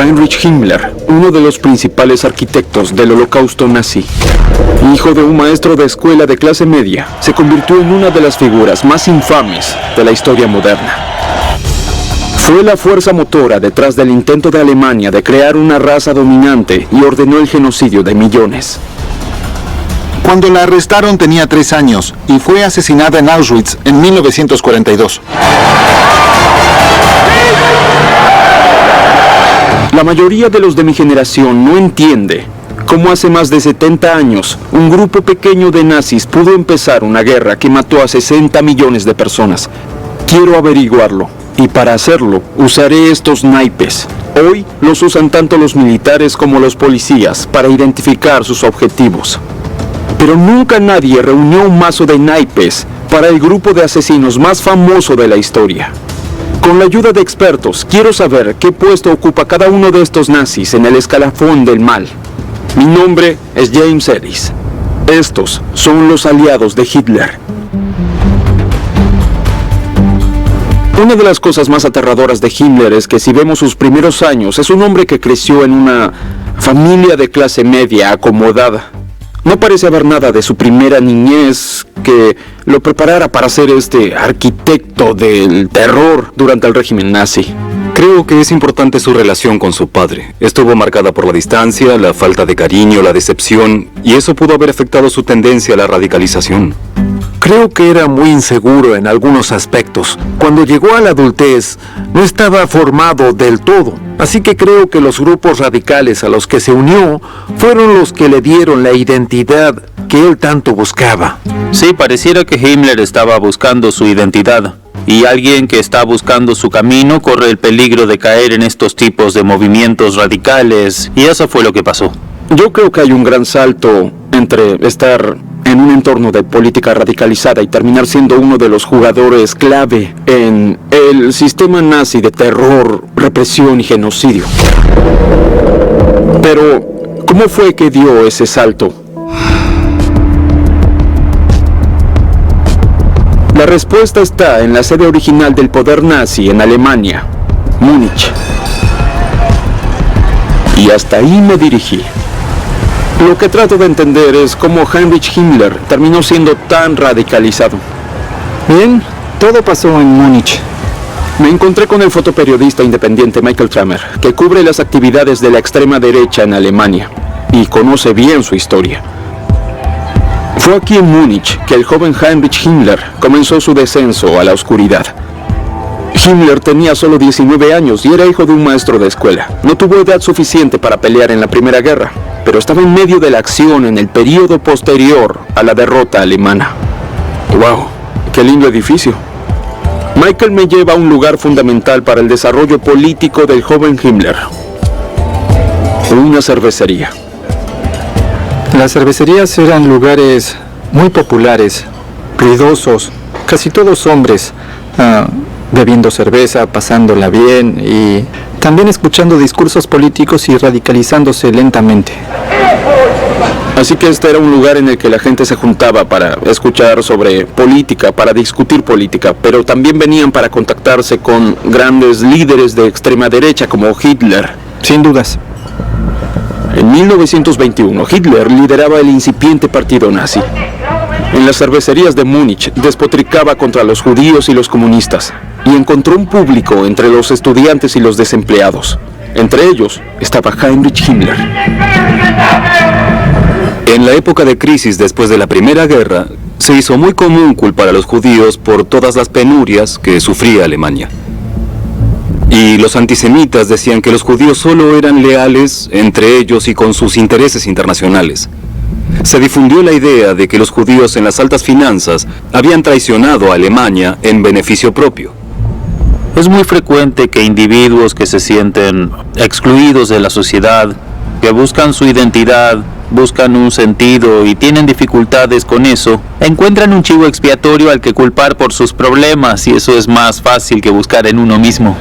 Heinrich Himmler, uno de los principales arquitectos del Holocausto nazi, hijo de un maestro de escuela de clase media, se convirtió en una de las figuras más infames de la historia moderna. Fue la fuerza motora detrás del intento de Alemania de crear una raza dominante y ordenó el genocidio de millones. Cuando la arrestaron tenía 3 años y fue asesinada en Auschwitz en 1942. La mayoría de los de mi generación no entiende cómo hace más de 70 años un grupo pequeño de nazis pudo empezar una guerra que mató a 60 millones de personas. Quiero averiguarlo y para hacerlo usaré estos naipes. Hoy los usan tanto los militares como los policías para identificar sus objetivos. Pero nunca nadie reunió un mazo de naipes para el grupo de asesinos más famoso de la historia. Con la ayuda de expertos, quiero saber qué puesto ocupa cada uno de estos nazis en el escalafón del mal. Mi nombre es James Ellis. Estos son los aliados de Hitler. Una de las cosas más aterradoras de Himmler es que si vemos sus primeros años, es un hombre que creció en una familia de clase media acomodada. No parece haber nada de su primera niñez que lo preparara para ser este arquitecto del terror durante el régimen nazi. Creo que es importante su relación con su padre. Estuvo marcada por la distancia, la falta de cariño, la decepción, y eso pudo haber afectado su tendencia a la radicalización. Creo que era muy inseguro en algunos aspectos. Cuando llegó a la adultez, no estaba formado del todo. Así que creo que los grupos radicales a los que se unió fueron los que le dieron la identidad que él tanto buscaba. Sí, pareciera que Himmler estaba buscando su identidad. Y alguien que está buscando su camino corre el peligro de caer en estos tipos de movimientos radicales. Y eso fue lo que pasó. Yo creo que hay un gran salto entre estar en un entorno de política radicalizada y terminar siendo uno de los jugadores clave en el sistema nazi de terror, represión y genocidio. Pero, ¿cómo fue que dio ese salto? La respuesta está en la sede original del poder nazi en Alemania, Múnich. Y hasta ahí me dirigí. Lo que trato de entender es cómo Heinrich Himmler terminó siendo tan radicalizado. Bien, todo pasó en Múnich. Me encontré con el fotoperiodista independiente Michael Kramer, que cubre las actividades de la extrema derecha en Alemania y conoce bien su historia. Fue aquí en Múnich que el joven Heinrich Himmler comenzó su descenso a la oscuridad. Himmler tenía solo 19 años y era hijo de un maestro de escuela. No tuvo edad suficiente para pelear en la Primera Guerra, pero estaba en medio de la acción en el período posterior a la derrota alemana. ¡Wow! ¡Qué lindo edificio! Michael me lleva a un lugar fundamental para el desarrollo político del joven Himmler. Una cervecería. Las cervecerías eran lugares muy populares, ruidosos, casi todos hombres, bebiendo cerveza, pasándola bien y también escuchando discursos políticos y radicalizándose lentamente. Así que este era un lugar en el que la gente se juntaba para escuchar sobre política, para discutir política, pero también venían para contactarse con grandes líderes de extrema derecha como Hitler. Sin dudas. En 1921, Hitler lideraba el incipiente partido nazi. En las cervecerías de Múnich despotricaba contra los judíos y los comunistas y encontró un público entre los estudiantes y los desempleados. Entre ellos estaba Heinrich Himmler. En la época de crisis después de la Primera Guerra, se hizo muy común culpar a los judíos por todas las penurias que sufría Alemania. Y los antisemitas decían que los judíos solo eran leales entre ellos y con sus intereses internacionales. Se difundió la idea de que los judíos en las altas finanzas habían traicionado a Alemania en beneficio propio. Es muy frecuente que individuos que se sienten excluidos de la sociedad, que buscan su identidad, buscan un sentido y tienen dificultades con eso, encuentran un chivo expiatorio al que culpar por sus problemas y eso es más fácil que buscar en uno mismo.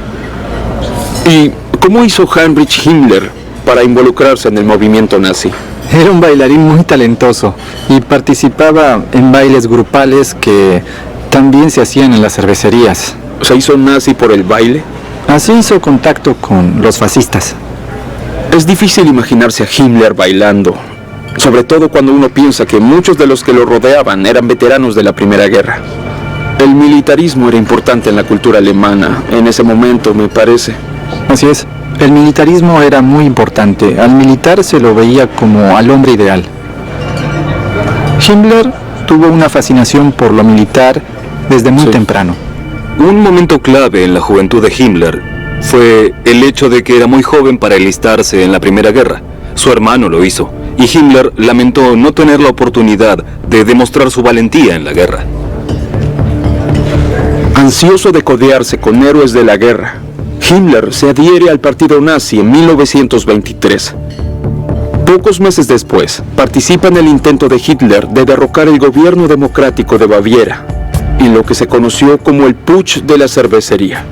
¿Y cómo hizo Heinrich Himmler para involucrarse en el movimiento nazi? Era un bailarín muy talentoso y participaba en bailes grupales que también se hacían en las cervecerías. ¿Se hizo nazi por el baile? Así hizo contacto con los fascistas. Es difícil imaginarse a Himmler bailando, sobre todo cuando uno piensa que muchos de los que lo rodeaban eran veteranos de la Primera Guerra. El militarismo era importante en la cultura alemana en ese momento, me parece. Así es. El militarismo era muy importante. Al militar se lo veía como al hombre ideal. Himmler tuvo una fascinación por lo militar desde muy temprano. Un momento clave en la juventud de Himmler fue el hecho de que era muy joven para enlistarse en la Primera Guerra. Su hermano lo hizo, y Himmler lamentó no tener la oportunidad de demostrar su valentía en la guerra. Ansioso de codearse con héroes de la guerra, Himmler se adhiere al partido nazi en 1923. Pocos meses después, participa en el intento de Hitler de derrocar el gobierno democrático de Baviera, en lo que se conoció como el Putsch de la cervecería.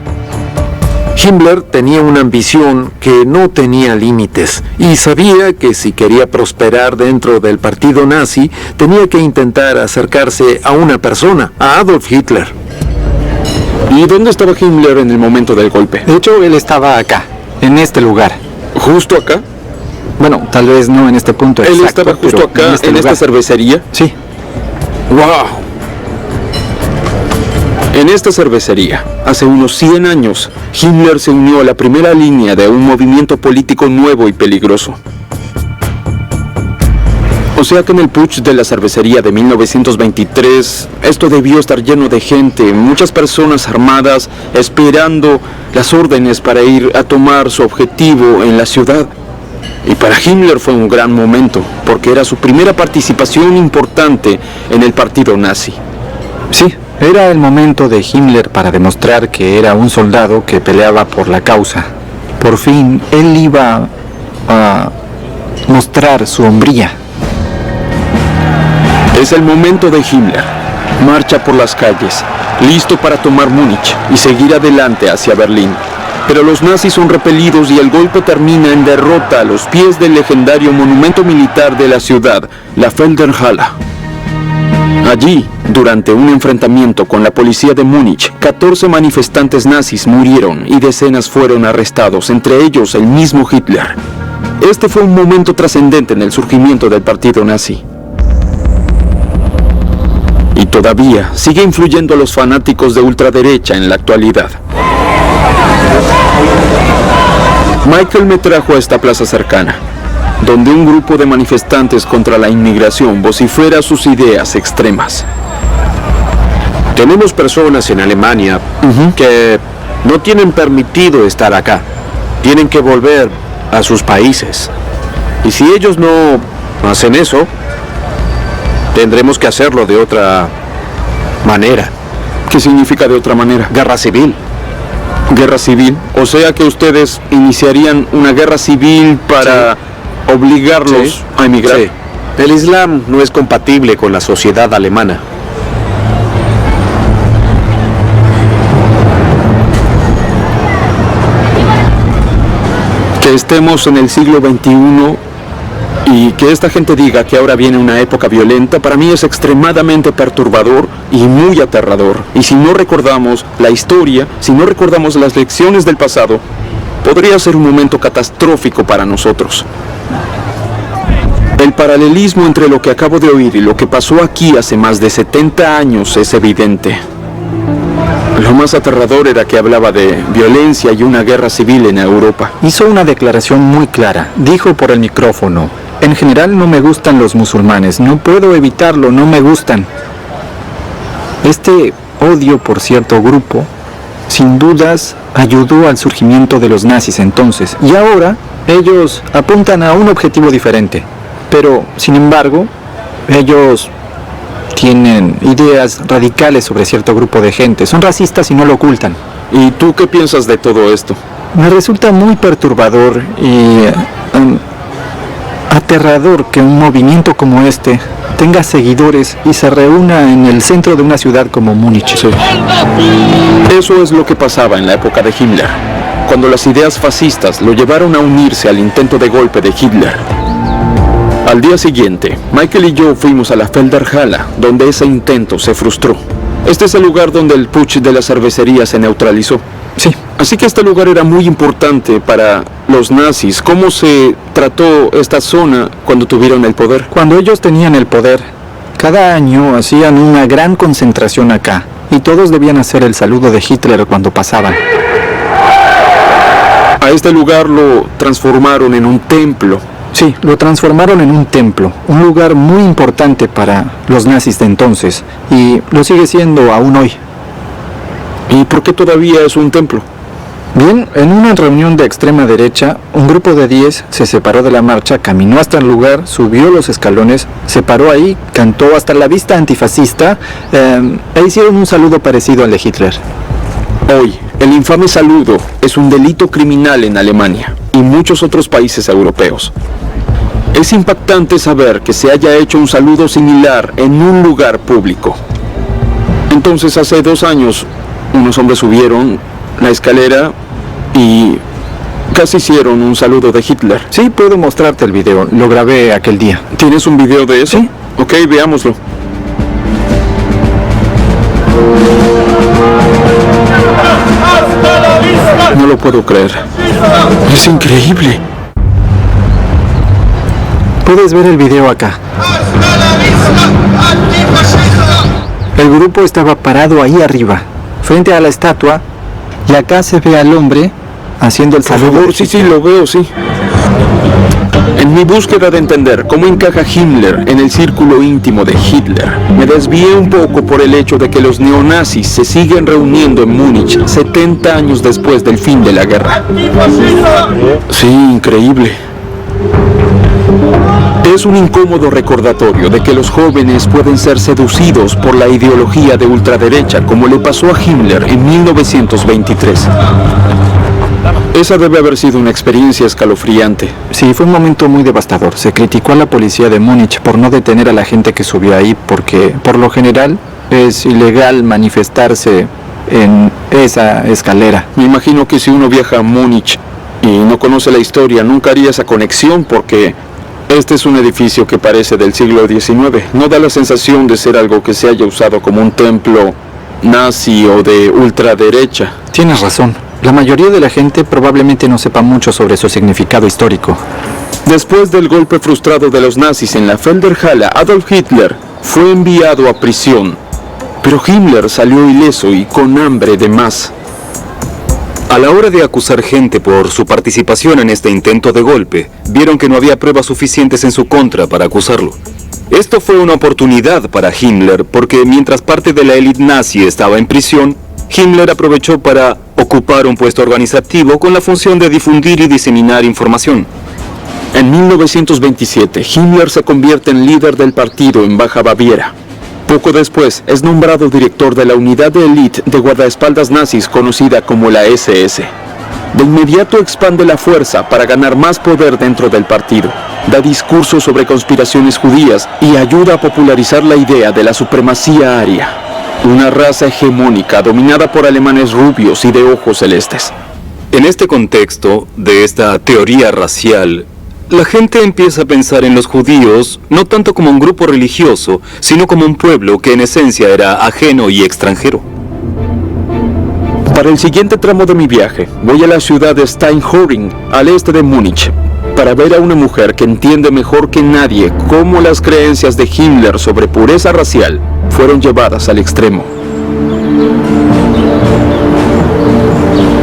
Himmler tenía una ambición que no tenía límites y sabía que si quería prosperar dentro del partido nazi, tenía que intentar acercarse a una persona, a Adolf Hitler. ¿Y dónde estaba Himmler en el momento del golpe? De hecho, él estaba acá, en este lugar. ¿Justo acá? Bueno, tal vez no en este punto ¿Él exacto, estaba justo pero acá, en esta cervecería? Sí. ¡Wow! En esta cervecería, hace unos 100 años, Himmler se unió a la primera línea de un movimiento político nuevo y peligroso. O sea que en el putsch de la cervecería de 1923, esto debió estar lleno de gente, muchas personas armadas, esperando las órdenes para ir a tomar su objetivo en la ciudad. Y para Himmler fue un gran momento, porque era su primera participación importante en el partido nazi. Sí, era el momento de Himmler para demostrar que era un soldado que peleaba por la causa. Por fin, él iba a mostrar su hombría. Es el momento de Himmler. Marcha por las calles, listo para tomar Múnich y seguir adelante hacia Berlín. Pero los nazis son repelidos y el golpe termina en derrota a los pies del legendario monumento militar de la ciudad, la Felderhalle. Allí, durante un enfrentamiento con la policía de Múnich, 14 manifestantes nazis murieron y decenas fueron arrestados, entre ellos el mismo Hitler. Este fue un momento trascendente en el surgimiento del partido nazi. Y todavía sigue influyendo a los fanáticos de ultraderecha en la actualidad. Michael me trajo a esta plaza cercana, donde un grupo de manifestantes contra la inmigración vocifera sus ideas extremas. Tenemos personas en Alemania que no tienen permitido estar acá. Tienen que volver a sus países. Y si ellos no hacen eso, tendremos que hacerlo de otra manera. ¿Qué significa de otra manera? Guerra civil. ¿Guerra civil? O sea que ustedes iniciarían una guerra civil para obligarlos a emigrar. Sí. El Islam no es compatible con la sociedad alemana. Que estemos en el siglo XXI y que esta gente diga que ahora viene una época violenta, para mí es extremadamente perturbador y muy aterrador. Y si no recordamos la historia, si no recordamos las lecciones del pasado, podría ser un momento catastrófico para nosotros. El paralelismo entre lo que acabo de oír y lo que pasó aquí hace más de 70 años es evidente. Lo más aterrador era que hablaba de violencia y una guerra civil en Europa. Hizo una declaración muy clara. Dijo por el micrófono: en general no me gustan los musulmanes, no puedo evitarlo, no me gustan. Este odio por cierto grupo, sin dudas, ayudó al surgimiento de los nazis entonces. Y ahora, ellos apuntan a un objetivo diferente. Pero, sin embargo, ellos tienen ideas radicales sobre cierto grupo de gente. Son racistas y no lo ocultan. ¿Y tú qué piensas de todo esto? Me resulta muy perturbador y aterrador que un movimiento como este tenga seguidores y se reúna en el centro de una ciudad como Múnich. Sí. Eso es lo que pasaba en la época de Himmler, cuando las ideas fascistas lo llevaron a unirse al intento de golpe de Hitler. Al día siguiente, Michael y yo fuimos a la Felderhalle, donde ese intento se frustró. Este es el lugar donde el putsch de la cervecería se neutralizó. Sí, Así que este lugar era muy importante para los nazis. ¿Cómo se trató esta zona cuando tuvieron el poder? Cuando ellos tenían el poder, cada año hacían una gran concentración acá. Y todos debían hacer el saludo de Hitler cuando pasaban. A este lugar lo transformaron en un templo. Sí, lo transformaron en un templo. Un lugar muy importante para los nazis de entonces. Y lo sigue siendo aún hoy. ¿Y por qué todavía es un templo? Bien, en una reunión de extrema derecha, un grupo de 10 se separó de la marcha, caminó hasta el lugar, subió los escalones, se paró ahí, cantó hasta la vista antifascista e hicieron un saludo parecido al de Hitler. Hoy, el infame saludo es un delito criminal en Alemania y muchos otros países europeos. Es impactante saber que se haya hecho un saludo similar en un lugar público. Entonces, hace 2 años, unos hombres subieron la escalera y casi hicieron un saludo de Hitler. Sí, puedo mostrarte el video. Lo grabé aquel día. ¿Tienes un video de eso? Sí. Ok, veámoslo. No lo puedo creer. Es increíble. Puedes ver el video acá. El grupo estaba parado ahí arriba, frente a la estatua, y acá se ve al hombre haciendo el Por saludo. favor, sí, lo veo, sí. En mi búsqueda de entender cómo encaja Himmler en el círculo íntimo de Hitler, me desvié un poco por el hecho de que los neonazis se siguen reuniendo en Múnich 70 años después del fin de la guerra. Sí, increíble. Es un incómodo recordatorio de que los jóvenes pueden ser seducidos por la ideología de ultraderecha, como le pasó a Himmler en 1923. Esa debe haber sido una experiencia escalofriante. Sí, fue un momento muy devastador. Se criticó a la policía de Múnich por no detener a la gente que subió ahí, porque por lo general es ilegal manifestarse en esa escalera. Me imagino que si uno viaja a Múnich y no conoce la historia, nunca haría esa conexión, porque este es un edificio que parece del siglo XIX. No da la sensación de ser algo que se haya usado como un templo nazi o de ultraderecha. Tienes razón. La mayoría de la gente probablemente no sepa mucho sobre su significado histórico. Después del golpe frustrado de los nazis en la Felderhalle, Adolf Hitler fue enviado a prisión. Pero Himmler salió ileso y con hambre de más. A la hora de acusar gente por su participación en este intento de golpe, vieron que no había pruebas suficientes en su contra para acusarlo. Esto fue una oportunidad para Himmler, porque mientras parte de la élite nazi estaba en prisión, Himmler aprovechó para ocupar un puesto organizativo con la función de difundir y diseminar información. En 1927, Himmler se convierte en líder del partido en Baja Baviera. Poco después, es nombrado director de la unidad de élite de guardaespaldas nazis conocida como la SS. De inmediato expande la fuerza para ganar más poder dentro del partido. Da discursos sobre conspiraciones judías y ayuda a popularizar la idea de la supremacía aria, una raza hegemónica dominada por alemanes rubios y de ojos celestes. En este contexto de esta teoría racial, la gente empieza a pensar en los judíos no tanto como un grupo religioso, sino como un pueblo que en esencia era ajeno y extranjero. Para el siguiente tramo de mi viaje, voy a la ciudad de Steinhöring, al este de Múnich, para ver a una mujer que entiende mejor que nadie cómo las creencias de Himmler sobre pureza racial fueron llevadas al extremo.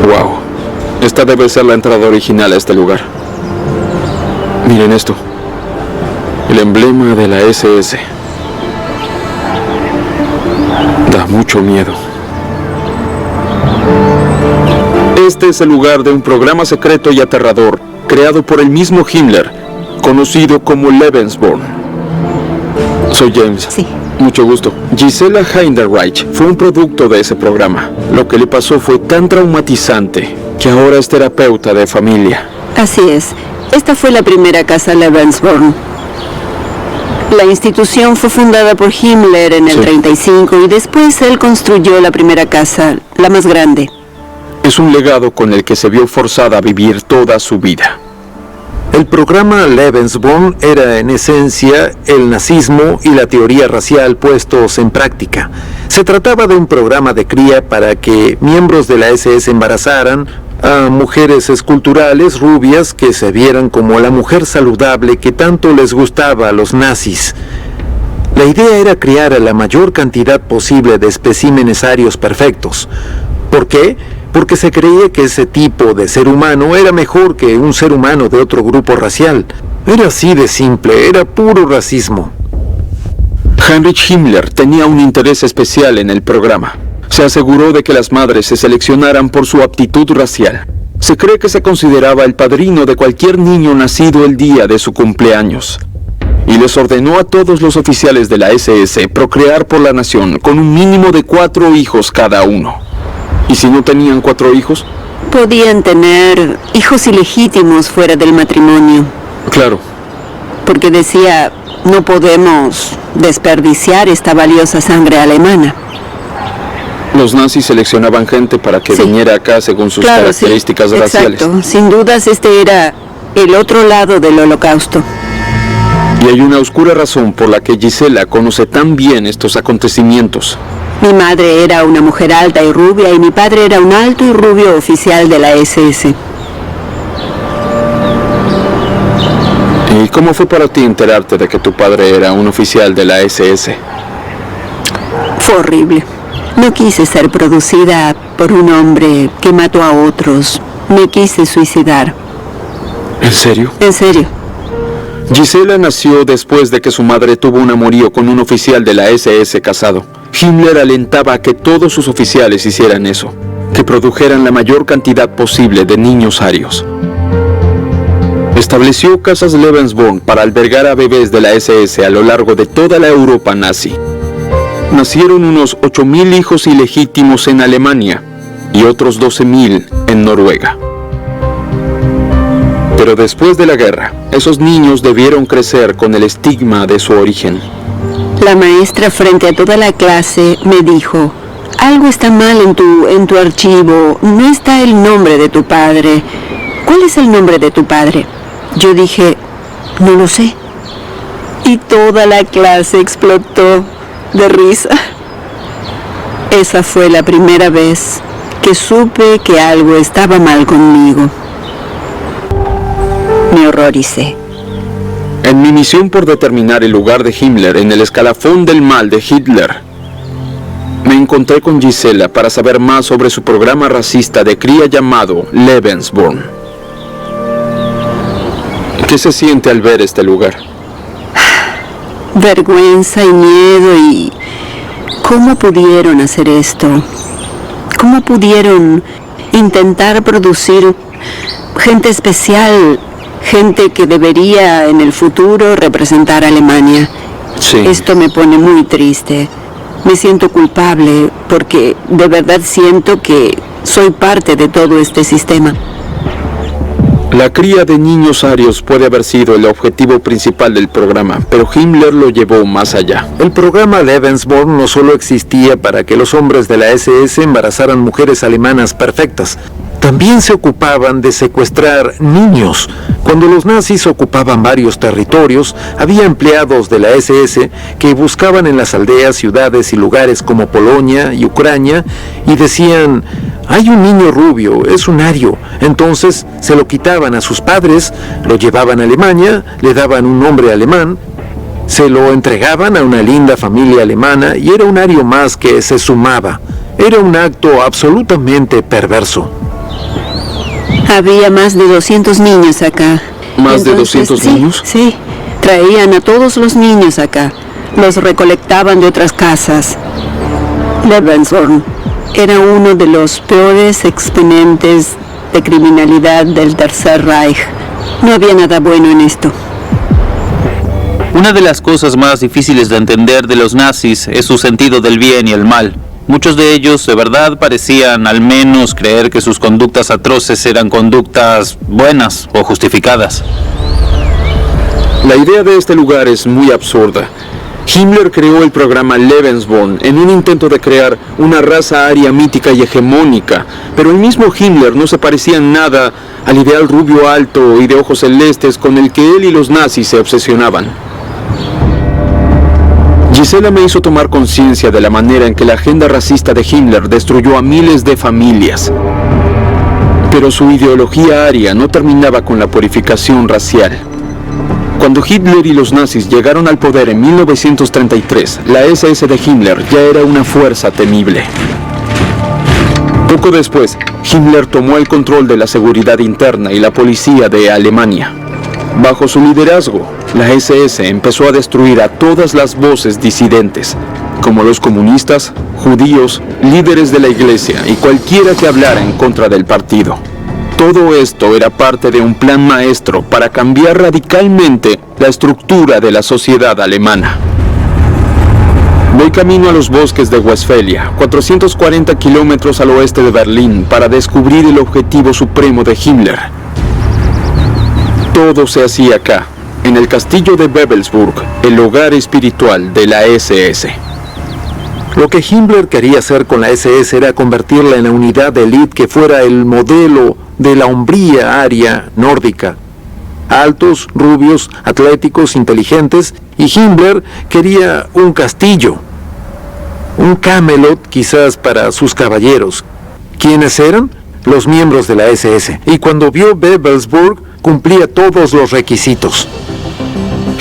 Wow, esta debe ser la entrada original a este lugar. Miren esto, el emblema de la SS. Da mucho miedo. Este es el lugar de un programa secreto y aterrador creado por el mismo Himmler, conocido como Lebensborn. Soy James. Sí. Mucho gusto. Gisela Heinderreich fue un producto de ese programa. Lo que le pasó fue tan traumatizante que ahora es terapeuta de familia. Así es. Esta fue la primera casa Lebensborn. La institución fue fundada por Himmler en el 35 y después él construyó la primera casa, la más grande. Es un legado con el que se vio forzada a vivir toda su vida. El programa Lebensborn era en esencia el nazismo y la teoría racial puestos en práctica. Se trataba de un programa de cría para que miembros de la SS embarazaran a mujeres esculturales rubias que se vieran como la mujer saludable que tanto les gustaba a los nazis. La idea era criar a la mayor cantidad posible de especímenes arios perfectos. ¿Por qué? Porque se creía que ese tipo de ser humano era mejor que un ser humano de otro grupo racial. Era así de simple, era puro racismo. Heinrich Himmler tenía un interés especial en el programa. Se aseguró de que las madres se seleccionaran por su aptitud racial. Se cree que se consideraba el padrino de cualquier niño nacido el día de su cumpleaños. Y les ordenó a todos los oficiales de la SS procrear por la nación con un mínimo de 4 hijos cada uno. ¿Y si no tenían 4 hijos? Podían tener hijos ilegítimos fuera del matrimonio. Claro. Porque decía, no podemos desperdiciar esta valiosa sangre alemana. Los nazis seleccionaban gente para que viniera acá según sus características raciales. Exacto. Sin dudas este era el otro lado del Holocausto. Y hay una oscura razón por la que Gisela conoce tan bien estos acontecimientos. Mi madre era una mujer alta y rubia y mi padre era un alto y rubio oficial de la SS. ¿Y cómo fue para ti enterarte de que tu padre era un oficial de la SS? Fue horrible. No quise ser producida por un hombre que mató a otros. Me quise suicidar. ¿En serio? En serio. Gisela nació después de que su madre tuvo un amorío con un oficial de la SS casado. Himmler alentaba a que todos sus oficiales hicieran eso, que produjeran la mayor cantidad posible de niños arios. Estableció casas Lebensborn para albergar a bebés de la SS a lo largo de toda la Europa nazi. Nacieron unos 8.000 hijos ilegítimos en Alemania y otros 12.000 en Noruega. Pero después de la guerra, esos niños debieron crecer con el estigma de su origen. La maestra frente a toda la clase me dijo, algo está mal en tu archivo, no está el nombre de tu padre. ¿Cuál es el nombre de tu padre? Yo dije, no lo sé. Y toda la clase explotó de risa. Esa fue la primera vez que supe que algo estaba mal conmigo. Me horroricé. En mi misión por determinar el lugar de Himmler en el escalafón del mal de Hitler, me encontré con Gisela para saber más sobre su programa racista de cría llamado Lebensborn. ¿Qué se siente al ver este lugar? Vergüenza y miedo y... ¿Cómo pudieron hacer esto? ¿Cómo pudieron intentar producir gente especial? Gente que debería en el futuro representar a Alemania. Sí. Esto me pone muy triste. Me siento culpable porque de verdad siento que soy parte de todo este sistema. La cría de niños arios puede haber sido el objetivo principal del programa, pero Himmler lo llevó más allá. El programa Lebensborn no solo existía para que los hombres de la SS embarazaran mujeres alemanas perfectas. También se ocupaban de secuestrar niños. Cuando los nazis ocupaban varios territorios, había empleados de la SS que buscaban en las aldeas, ciudades y lugares como Polonia y Ucrania y decían, hay un niño rubio, es un ario. Entonces se lo quitaban a sus padres, lo llevaban a Alemania, le daban un nombre alemán, se lo entregaban a una linda familia alemana y era un ario más que se sumaba. Era un acto absolutamente perverso. Había más de 200 niños acá. ¿Más de 200 niños? Sí, traían a todos los niños acá. Los recolectaban de otras casas. Lebensborn era uno de los peores exponentes de criminalidad del Tercer Reich. No había nada bueno en esto. Una de las cosas más difíciles de entender de los nazis es su sentido del bien y el mal. Muchos de ellos de verdad parecían al menos creer que sus conductas atroces eran conductas buenas o justificadas. La idea de este lugar es muy absurda. Himmler creó el programa Lebensborn en un intento de crear una raza aria mítica y hegemónica, pero el mismo Himmler no se parecía en nada al ideal rubio alto y de ojos celestes con el que él y los nazis se obsesionaban. Gisela me hizo tomar conciencia de la manera en que la agenda racista de Himmler destruyó a miles de familias. Pero su ideología aria no terminaba con la purificación racial. Cuando Hitler y los nazis llegaron al poder en 1933, la SS de Himmler ya era una fuerza temible. Poco después, Himmler tomó el control de la seguridad interna y la policía de Alemania. Bajo su liderazgo, la SS empezó a destruir a todas las voces disidentes, como los comunistas, judíos, líderes de la iglesia y cualquiera que hablara en contra del partido. Todo esto era parte de un plan maestro para cambiar radicalmente la estructura de la sociedad alemana. Voy camino a los bosques de Westfalia, 440 kilómetros al oeste de Berlín, para descubrir el objetivo supremo de Himmler. Todo se hacía acá, en el castillo de Wewelsburg, el hogar espiritual de la SS. Lo que Himmler quería hacer con la SS era convertirla en la unidad de élite que fuera el modelo de la hombría aria nórdica. Altos, rubios, atléticos, inteligentes, y Himmler quería un castillo. Un Camelot quizás para sus caballeros. ¿Quiénes eran? Los miembros de la SS. Y cuando vio Wewelsburg, cumplía todos los requisitos.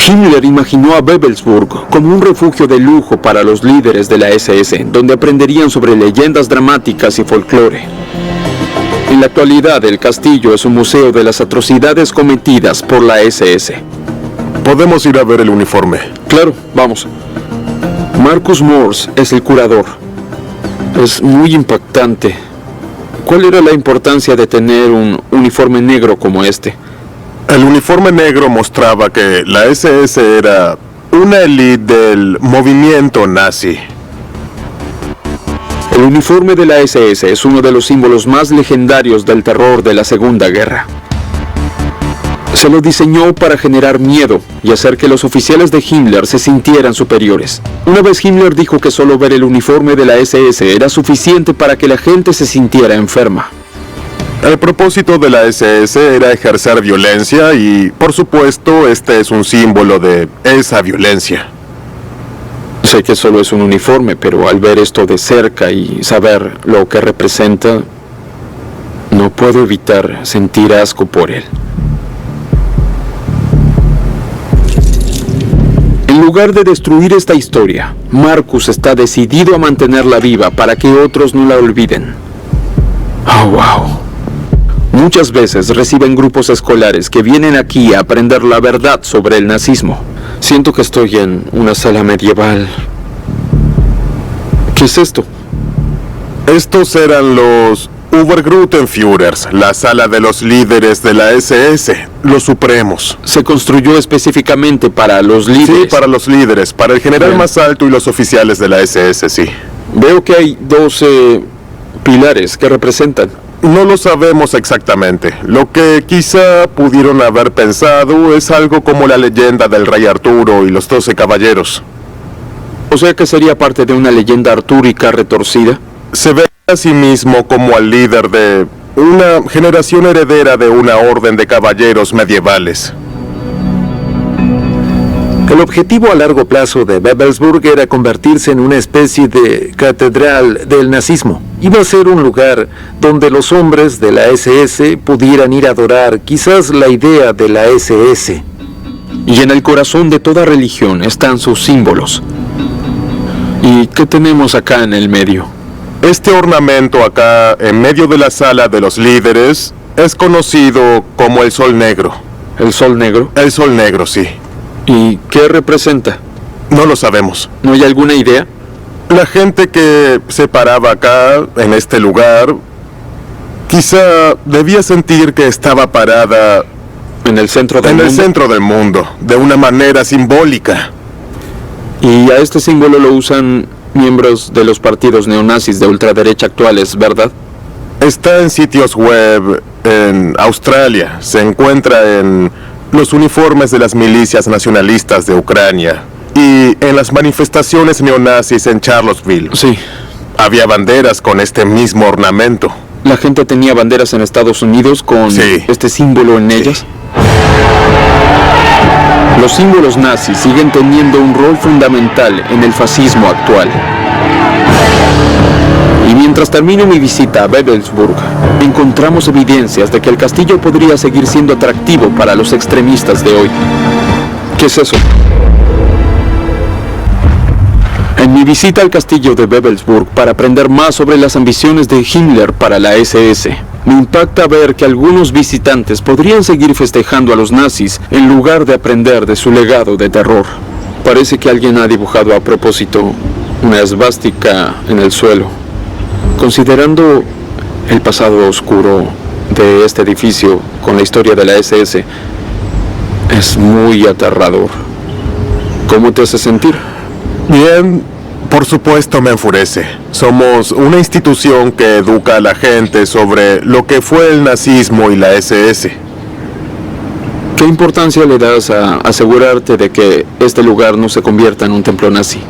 Himmler imaginó a Wewelsburg como un refugio de lujo para los líderes de la SS, donde aprenderían sobre leyendas dramáticas y folclore. En la actualidad, el castillo es un museo de las atrocidades cometidas por la SS. Podemos ir a ver el uniforme. Claro, vamos. Marcus Morse es el curador. Es muy impactante. ¿Cuál era la importancia de tener un uniforme negro como este? El uniforme negro mostraba que la SS era una élite del movimiento nazi. El uniforme de la SS es uno de los símbolos más legendarios del terror de la Segunda Guerra. Se lo diseñó para generar miedo y hacer que los oficiales de Himmler se sintieran superiores. Una vez Himmler dijo que solo ver el uniforme de la SS era suficiente para que la gente se sintiera enferma. El propósito de la SS era ejercer violencia y, por supuesto, este es un símbolo de esa violencia. Sé que solo es un uniforme, pero al ver esto de cerca y saber lo que representa, no puedo evitar sentir asco por él. En lugar de destruir esta historia, Marcus está decidido a mantenerla viva para que otros no la olviden. Oh, wow. Muchas veces reciben grupos escolares que vienen aquí a aprender la verdad sobre el nazismo. Siento que estoy en una sala medieval. ¿Qué es esto? Estos eran los Obergruppenführers, la sala de los líderes de la SS, los supremos. Se construyó específicamente para los líderes. Sí, para los líderes, para el general Bien. más alto y los oficiales de la SS, sí. Veo que hay 12 pilares que representan. No lo sabemos exactamente. Lo que quizá pudieron haber pensado es algo como la leyenda del rey Arturo y los 12 caballeros. O sea que sería parte de una leyenda artúrica retorcida. Se ve a sí mismo como al líder de una generación heredera de una orden de caballeros medievales. El objetivo a largo plazo de Wewelsburg era convertirse en una especie de catedral del nazismo. Iba a ser un lugar donde los hombres de la SS pudieran ir a adorar quizás la idea de la SS. Y en el corazón de toda religión están sus símbolos. ¿Y qué tenemos acá en el medio? Este ornamento acá, en medio de la sala de los líderes, es conocido como el Sol Negro. ¿El Sol Negro? El Sol Negro, sí. ¿Y qué representa? No lo sabemos. ¿No hay alguna idea? La gente que se paraba acá, en este lugar, quizá debía sentir que estaba parada ¿En el centro del mundo? En el centro del mundo, de una manera simbólica. Y a este símbolo lo usan miembros de los partidos neonazis de ultraderecha actuales, ¿verdad? Está en sitios web en Australia. Se encuentra en los uniformes de las milicias nacionalistas de Ucrania. Y en las manifestaciones neonazis en Charlottesville, Sí. había banderas con este mismo ornamento. La gente tenía banderas en Estados Unidos con Sí. este símbolo en ellas. Los símbolos nazis siguen teniendo un rol fundamental en el fascismo actual. Y mientras termino mi visita a Wewelsburg, encontramos evidencias de que el castillo podría seguir siendo atractivo para los extremistas de hoy. ¿Qué es eso? En mi visita al castillo de Wewelsburg para aprender más sobre las ambiciones de Himmler para la SS, me impacta ver que algunos visitantes podrían seguir festejando a los nazis en lugar de aprender de su legado de terror. Parece que alguien ha dibujado a propósito una esvástica en el suelo. Considerando el pasado oscuro de este edificio con la historia de la SS, es muy aterrador. ¿Cómo te hace sentir? Bien, por supuesto me enfurece. Somos una institución que educa a la gente sobre lo que fue el nazismo y la SS. ¿Qué importancia le das a asegurarte de que este lugar no se convierta en un templo nazi?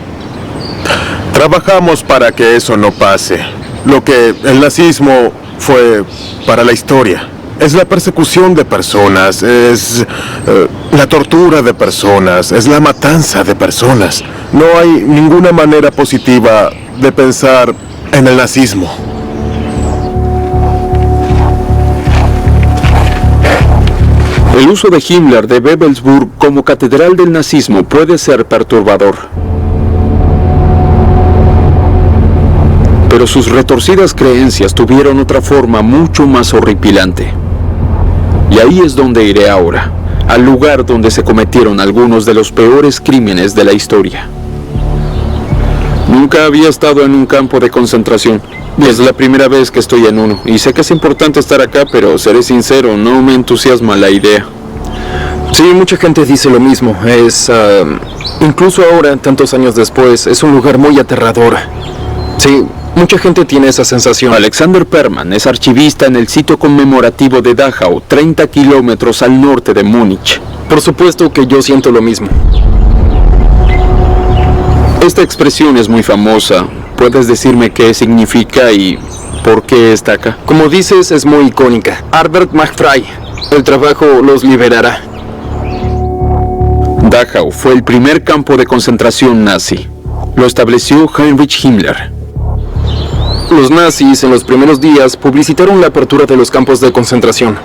Trabajamos para que eso no pase. Lo que el nazismo fue para la historia. Es la persecución de personas, es la tortura de personas, es la matanza de personas. No hay ninguna manera positiva de pensar en el nazismo. El uso de Himmler de Wewelsburg como catedral del nazismo puede ser perturbador. Pero sus retorcidas creencias tuvieron otra forma mucho más horripilante. Y ahí es donde iré ahora, al lugar donde se cometieron algunos de los peores crímenes de la historia. Nunca había estado en un campo de concentración. Es la primera vez que estoy en uno, y sé que es importante estar acá, pero seré sincero, no me entusiasma la idea. Sí, mucha gente dice lo mismo. Incluso ahora, tantos años después, es un lugar muy aterrador. Sí, mucha gente tiene esa sensación. Alexander Perman es archivista en el sitio conmemorativo de Dachau, 30 kilómetros al norte de Múnich. Por supuesto que yo siento lo mismo. Esta expresión es muy famosa. ¿Puedes decirme qué significa y por qué está acá? Como dices, es muy icónica. Arbeit macht frei. El trabajo los liberará. Dachau fue el primer campo de concentración nazi. Lo estableció Heinrich Himmler. Los nazis en los primeros días publicitaron la apertura de los campos de concentración.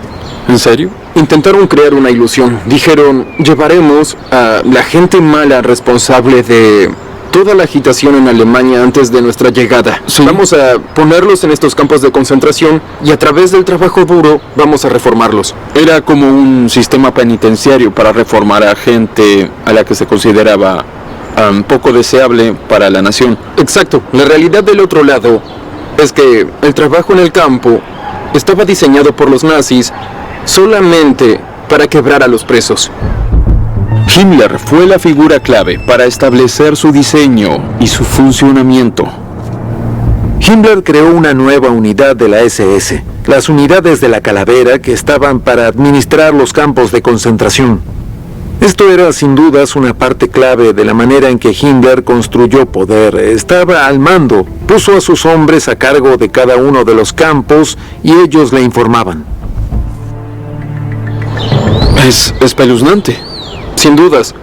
¿En serio? Intentaron crear una ilusión. Dijeron, llevaremos a la gente mala responsable de toda la agitación en Alemania antes de nuestra llegada. Sí. Vamos a ponerlos en estos campos de concentración y a través del trabajo duro vamos a reformarlos. Era como un sistema penitenciario para reformar a gente a la que se consideraba poco deseable para la nación. Exacto. La realidad del otro lado es que el trabajo en el campo estaba diseñado por los nazis solamente para quebrar a los presos. Himmler fue la figura clave para establecer su diseño y su funcionamiento. Himmler creó una nueva unidad de la SS, las unidades de la calavera que estaban para administrar los campos de concentración. Esto era sin dudas una parte clave de la manera en que Himmler construyó poder. Estaba al mando, puso a sus hombres a cargo de cada uno de los campos y ellos le informaban. Es espeluznante. Sin dudas.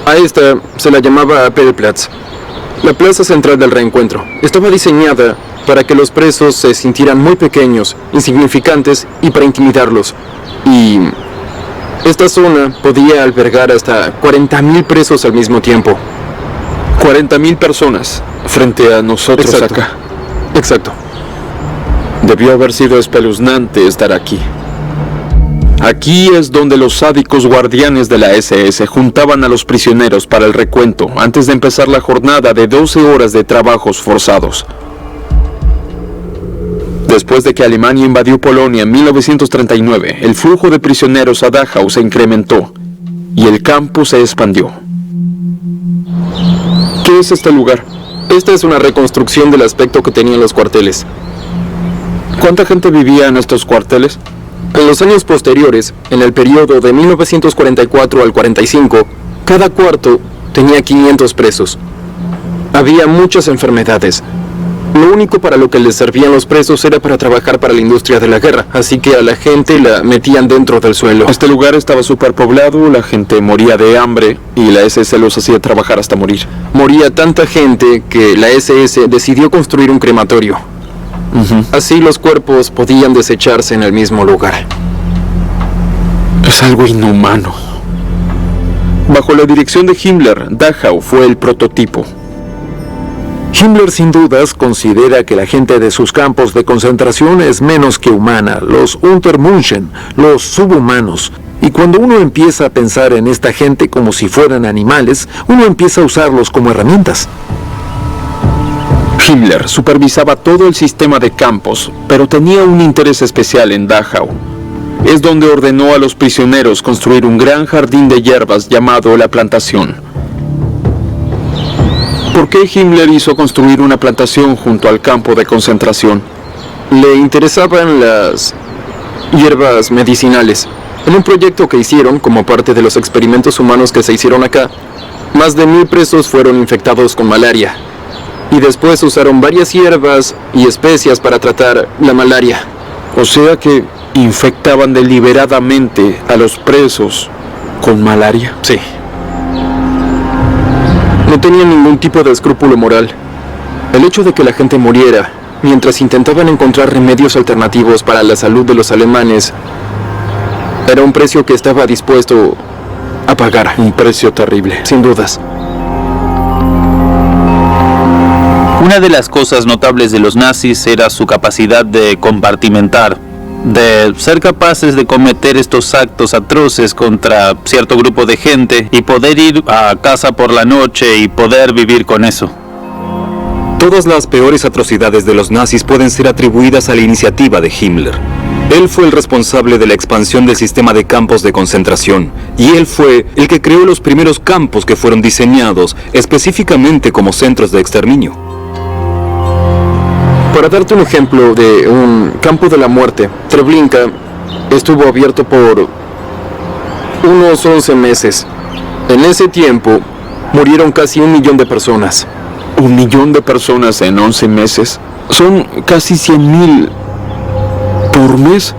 A esta se la llamaba Appellplatz, la plaza central del reencuentro. Estaba diseñada para que los presos se sintieran muy pequeños, insignificantes y para intimidarlos. Y esta zona podía albergar hasta 40.000 presos al mismo tiempo. 40.000 personas frente a nosotros. Exacto. Acá. Exacto. Debió haber sido espeluznante estar aquí. Aquí es donde los sádicos guardianes de la SS juntaban a los prisioneros para el recuento antes de empezar la jornada de 12 horas de trabajos forzados. Después de que Alemania invadió Polonia en 1939, el flujo de prisioneros a Dachau se incrementó y el campo se expandió. ¿Qué es este lugar? Esta es una reconstrucción del aspecto que tenían los cuarteles. ¿Cuánta gente vivía en estos cuarteles? En los años posteriores, en el periodo de 1944 al 45, cada cuarto tenía 500 presos. Había muchas enfermedades. Lo único para lo que les servían los presos era para trabajar para la industria de la guerra, así que a la gente la metían dentro del suelo. Este lugar estaba superpoblado, la gente moría de hambre y la SS los hacía trabajar hasta morir. Moría tanta gente que la SS decidió construir un crematorio. Así los cuerpos podían desecharse en el mismo lugar. Es algo inhumano. Bajo la dirección de Himmler, Dachau fue el prototipo. Himmler sin dudas considera que la gente de sus campos de concentración es menos que humana, los Untermenschen, los subhumanos. Y cuando uno empieza a pensar en esta gente como si fueran animales, uno empieza a usarlos como herramientas. Himmler supervisaba todo el sistema de campos, pero tenía un interés especial en Dachau. Es donde ordenó a los prisioneros construir un gran jardín de hierbas llamado la plantación. ¿Por qué Himmler hizo construir una plantación junto al campo de concentración? Le interesaban las hierbas medicinales. En un proyecto que hicieron como parte de los experimentos humanos que se hicieron acá, más de 1000 presos fueron infectados con malaria. Y después usaron varias hierbas y especias para tratar la malaria. O sea que infectaban deliberadamente a los presos con malaria. Sí. No tenían ningún tipo de escrúpulo moral. El hecho de que la gente muriera mientras intentaban encontrar remedios alternativos para la salud de los alemanes era un precio que estaba dispuesto a pagar. Un precio terrible. Sin dudas. Una de las cosas notables de los nazis era su capacidad de compartimentar, de ser capaces de cometer estos actos atroces contra cierto grupo de gente y poder ir a casa por la noche y poder vivir con eso. Todas las peores atrocidades de los nazis pueden ser atribuidas a la iniciativa de Himmler. Él fue el responsable de la expansión del sistema de campos de concentración, y él fue el que creó los primeros campos que fueron diseñados específicamente como centros de exterminio. Para darte un ejemplo de un campo de la muerte, Treblinka estuvo abierto por unos 11 meses. En ese tiempo murieron casi 1 millón de personas. 1 millón de personas en 11 meses. Son casi 100,000 por mes.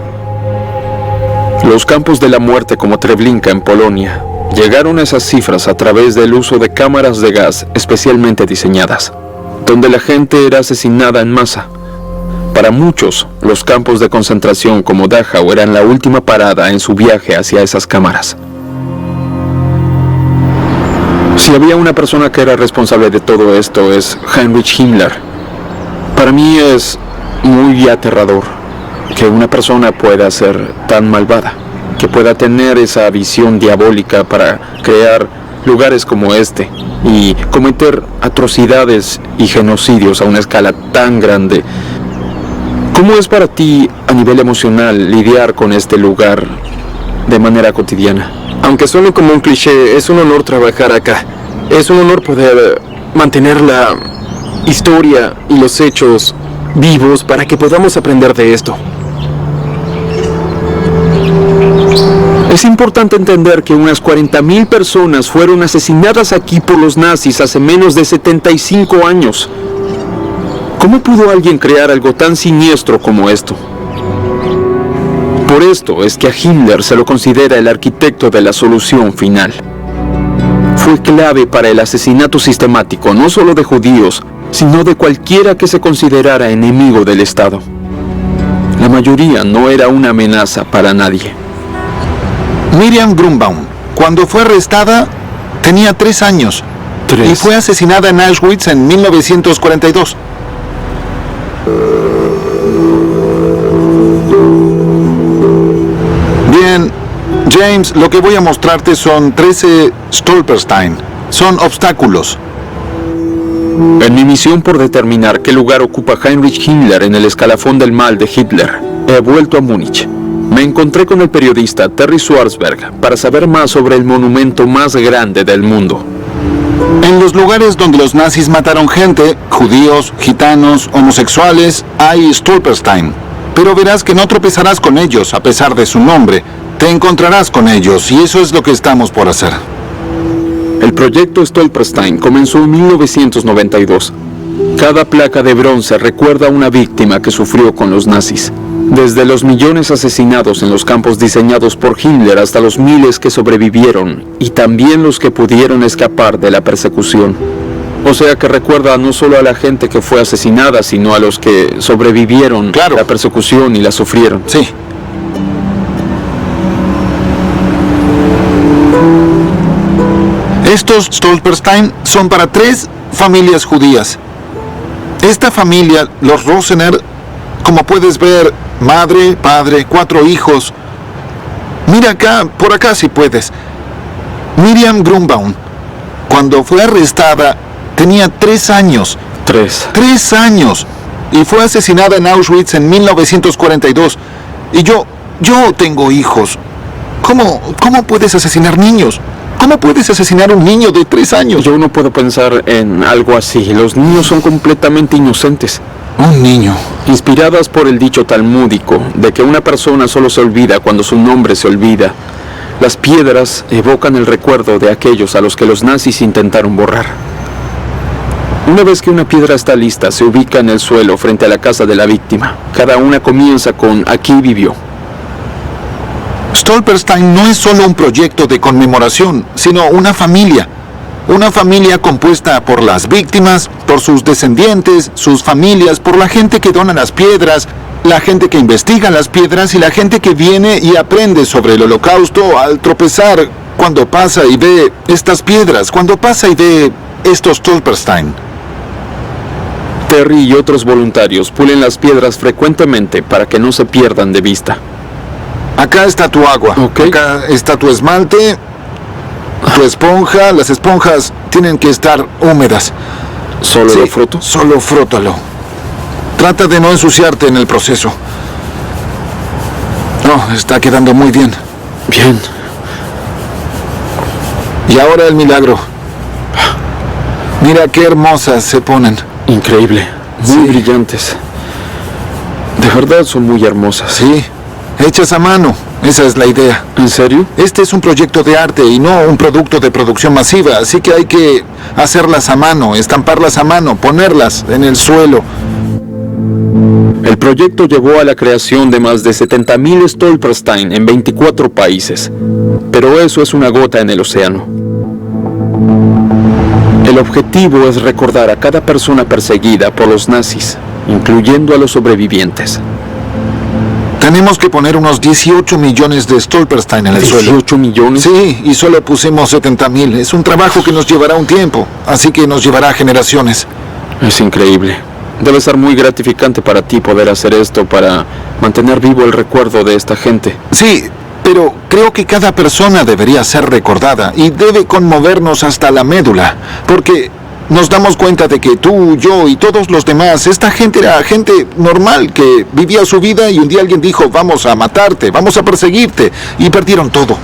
Los campos de la muerte como Treblinka en Polonia llegaron a esas cifras a través del uso de cámaras de gas especialmente diseñadas, donde la gente era asesinada en masa. Para muchos, los campos de concentración como Dachau eran la última parada en su viaje hacia esas cámaras. Si había una persona que era responsable de todo esto, es Heinrich Himmler. Para mí es muy aterrador que una persona pueda ser tan malvada, que pueda tener esa visión diabólica para crear lugares como este y cometer atrocidades y genocidios a una escala tan grande. ¿Cómo es para ti a nivel emocional lidiar con este lugar de manera cotidiana? Aunque suene como un cliché, es un honor trabajar acá. Es un honor poder mantener la historia y los hechos vivos para que podamos aprender de esto. Es importante entender que unas 40,000 personas fueron asesinadas aquí por los nazis hace menos de 75 años. ¿Cómo pudo alguien crear algo tan siniestro como esto? Por esto es que a Himmler se lo considera el arquitecto de la solución final. Fue clave para el asesinato sistemático no solo de judíos, sino de cualquiera que se considerara enemigo del Estado. La mayoría no era una amenaza para nadie. Miriam Grunbaum, cuando fue arrestada, tenía 3 años. Y fue asesinada en Auschwitz en 1942. Bien, James, lo que voy a mostrarte son 13 Stolperstein. Son obstáculos. En mi misión por determinar qué lugar ocupa Heinrich Himmler en el escalafón del mal de Hitler, he vuelto a Múnich. Me encontré con el periodista Terry Schwarzberg para saber más sobre el monumento más grande del mundo. En los lugares donde los nazis mataron gente, judíos, gitanos, homosexuales, hay Stolperstein. Pero verás que no tropezarás con ellos a pesar de su nombre. Te encontrarás con ellos y eso es lo que estamos por hacer. El proyecto Stolperstein comenzó en 1992. Cada placa de bronce recuerda a una víctima que sufrió con los nazis. Desde los millones asesinados en los campos diseñados por Himmler hasta los miles que sobrevivieron y también los que pudieron escapar de la persecución. O sea que recuerda no solo a la gente que fue asesinada, sino a los que sobrevivieron la persecución y la sufrieron. Sí. Estos Stolperstein son para 3 familias judías. Esta familia, los Rosener, como puedes ver, madre, padre, 4 hijos. Mira acá, por acá si puedes. Miriam Grunbaum, cuando fue arrestada, tenía 3 años. 3 años. Y fue asesinada en Auschwitz en 1942. Y yo tengo hijos. ¿Cómo puedes asesinar niños? ¿Cómo puedes asesinar a un niño de 3 años? Yo no puedo pensar en algo así. Los niños son completamente inocentes. Un niño. Inspiradas por el dicho talmúdico de que una persona solo se olvida cuando su nombre se olvida, las piedras evocan el recuerdo de aquellos a los que los nazis intentaron borrar. Una vez que una piedra está lista, se ubica en el suelo frente a la casa de la víctima. Cada una comienza con "aquí vivió". Stolperstein no es solo un proyecto de conmemoración, sino una familia. Una familia compuesta por las víctimas, por sus descendientes, sus familias, por la gente que dona las piedras, la gente que investiga las piedras y la gente que viene y aprende sobre el Holocausto al tropezar cuando pasa y ve estas piedras, cuando pasa y ve estos Stolperstein. Terry y otros voluntarios pulen las piedras frecuentemente para que no se pierdan de vista. Acá está tu agua, acá está tu esmalte, tu esponja. Las esponjas tienen que estar húmedas. ¿Solo lo froto? Solo frótalo. Trata de no ensuciarte en el proceso. No, está quedando muy bien. Bien. Y ahora el milagro. Mira qué hermosas se ponen. Increíble. Muy brillantes. De verdad son muy hermosas. Sí. Hechas a mano, esa es la idea. ¿En serio? Este es un proyecto de arte y no un producto de producción masiva, así que hay que hacerlas a mano, estamparlas a mano, ponerlas en el suelo. El proyecto llevó a la creación de más de 70.000 Stolperstein en 24 países, pero eso es una gota en el océano. El objetivo es recordar a cada persona perseguida por los nazis, incluyendo a los sobrevivientes. Tenemos que poner unos 18 millones de Stolperstein en el suelo. ¿18 millones? Sí, y solo pusimos 70.000. Es un trabajo que nos llevará un tiempo, así que nos llevará generaciones. Es increíble. Debe ser muy gratificante para ti poder hacer esto para mantener vivo el recuerdo de esta gente. Sí, pero creo que cada persona debería ser recordada y debe conmovernos hasta la médula, porque nos damos cuenta de que tú, yo y todos los demás, esta gente era gente normal que vivía su vida y un día alguien dijo, vamos a matarte, vamos a perseguirte, y perdieron todo.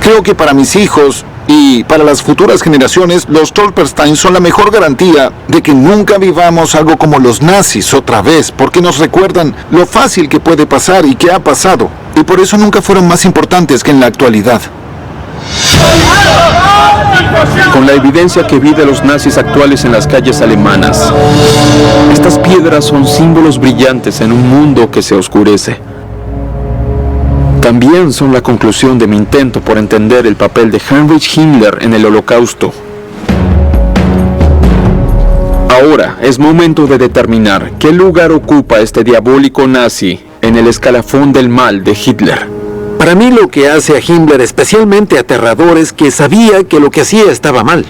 Creo que para mis hijos y para las futuras generaciones, los Stolperstein son la mejor garantía de que nunca vivamos algo como los nazis otra vez, porque nos recuerdan lo fácil que puede pasar y que ha pasado, y por eso nunca fueron más importantes que en la actualidad. Con la evidencia que vi de los nazis actuales en las calles alemanas, estas piedras son símbolos brillantes en un mundo que se oscurece. También son la conclusión de mi intento por entender el papel de Heinrich Himmler en el Holocausto. Ahora es momento de determinar qué lugar ocupa este diabólico nazi en el escalafón del mal de Hitler. Para mí lo que hace a Himmler especialmente aterrador es que sabía que lo que hacía estaba mal.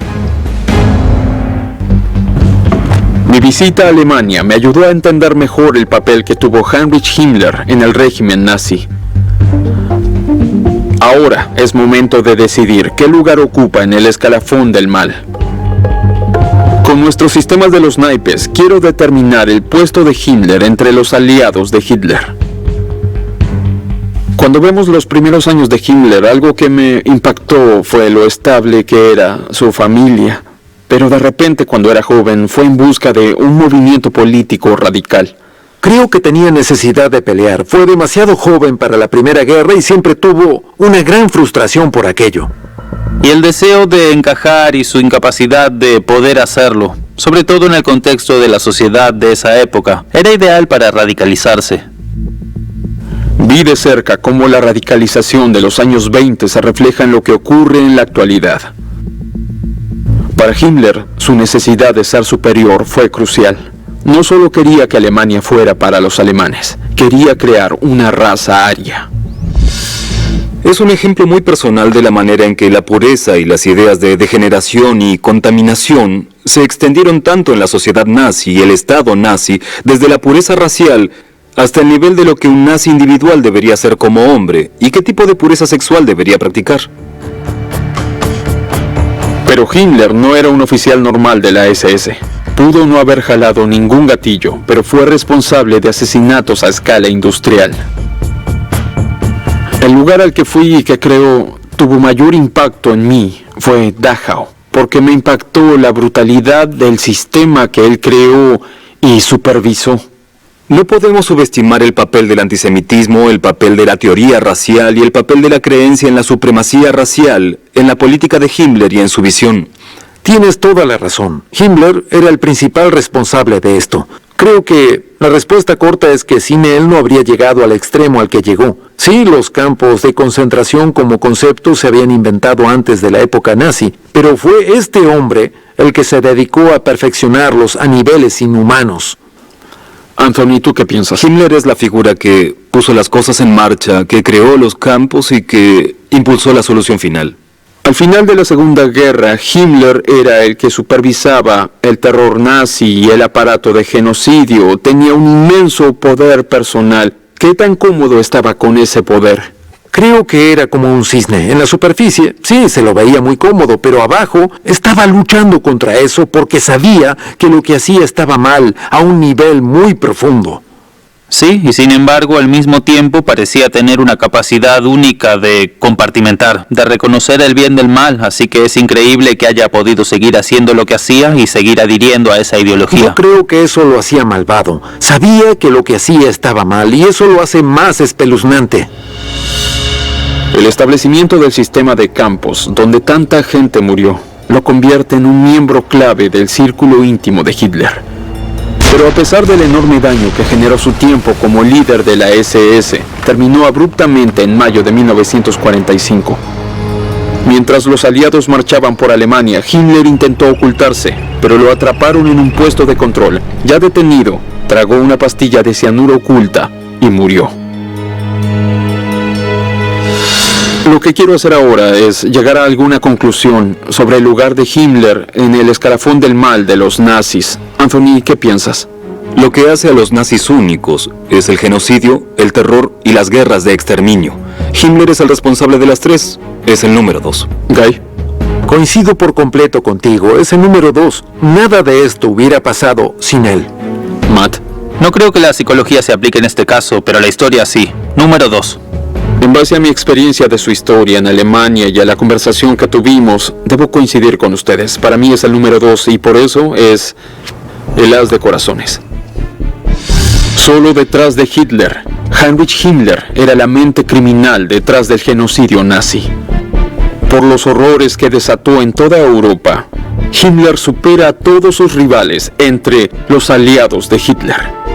Mi visita a Alemania me ayudó a entender mejor el papel que tuvo Heinrich Himmler en el régimen nazi. Ahora es momento de decidir qué lugar ocupa en el escalafón del mal. Con nuestros sistemas de los naipes, quiero determinar el puesto de Himmler entre los aliados de Hitler. Cuando vemos los primeros años de Himmler, algo que me impactó fue lo estable que era su familia. Pero de repente, cuando era joven, fue en busca de un movimiento político radical. Creo que tenía necesidad de pelear. Fue demasiado joven para la Primera Guerra y siempre tuvo una gran frustración por aquello. Y el deseo de encajar y su incapacidad de poder hacerlo, sobre todo en el contexto de la sociedad de esa época, era ideal para radicalizarse. Vi de cerca cómo la radicalización de los años 20 se refleja en lo que ocurre en la actualidad. Para Himmler, su necesidad de ser superior fue crucial. No solo quería que Alemania fuera para los alemanes, quería crear una raza aria. Es un ejemplo muy personal de la manera en que la pureza y las ideas de degeneración y contaminación se extendieron tanto en la sociedad nazi y el Estado nazi, desde la pureza racial hasta el nivel de lo que un nazi individual debería ser como hombre y qué tipo de pureza sexual debería practicar. Pero Himmler no era un oficial normal de la SS. Pudo no haber jalado ningún gatillo, pero fue responsable de asesinatos a escala industrial. El lugar al que fui y que creo tuvo mayor impacto en mí fue Dachau, porque me impactó la brutalidad del sistema que él creó y supervisó. No podemos subestimar el papel del antisemitismo, el papel de la teoría racial y el papel de la creencia en la supremacía racial en la política de Himmler y en su visión. Tienes toda la razón. Himmler era el principal responsable de esto. Creo que la respuesta corta es que sin él no habría llegado al extremo al que llegó. Sí, los campos de concentración como concepto se habían inventado antes de la época nazi, pero fue este hombre el que se dedicó a perfeccionarlos a niveles inhumanos. Anthony, ¿tú qué piensas? Himmler es la figura que puso las cosas en marcha, que creó los campos y que impulsó la solución final. Al final de la Segunda Guerra, Himmler era el que supervisaba el terror nazi y el aparato de genocidio. Tenía un inmenso poder personal. ¿Qué tan cómodo estaba con ese poder? Creo que era como un cisne. En la superficie, sí, se lo veía muy cómodo, pero abajo estaba luchando contra eso porque sabía que lo que hacía estaba mal a un nivel muy profundo. Sí, y sin embargo, al mismo tiempo parecía tener una capacidad única de compartimentar, de reconocer el bien del mal, así que es increíble que haya podido seguir haciendo lo que hacía y seguir adhiriendo a esa ideología. No creo que eso lo hacía malvado. Sabía que lo que hacía estaba mal y eso lo hace más espeluznante. El establecimiento del sistema de campos, donde tanta gente murió, lo convierte en un miembro clave del círculo íntimo de Hitler. Pero a pesar del enorme daño que generó su tiempo como líder de la SS, terminó abruptamente en mayo de 1945. Mientras los aliados marchaban por Alemania, Himmler intentó ocultarse, pero lo atraparon en un puesto de control. Ya detenido, tragó una pastilla de cianuro oculta y murió. Lo que quiero hacer ahora es llegar a alguna conclusión sobre el lugar de Himmler en el escalafón del mal de los nazis. Anthony, ¿qué piensas? Lo que hace a los nazis únicos es el genocidio, el terror y las guerras de exterminio. Himmler es el responsable de las tres, es el número 2. Guy. Coincido por completo contigo, es el número 2. Nada de esto hubiera pasado sin él. Matt. No creo que la psicología se aplique en este caso, pero la historia sí. Número 2. En base a mi experiencia de su historia en Alemania y a la conversación que tuvimos, debo coincidir con ustedes. Para mí es el número 2 y por eso es el as de corazones. Solo detrás de Hitler, Heinrich Himmler era la mente criminal detrás del genocidio nazi. Por los horrores que desató en toda Europa, Himmler supera a todos sus rivales entre los aliados de Hitler.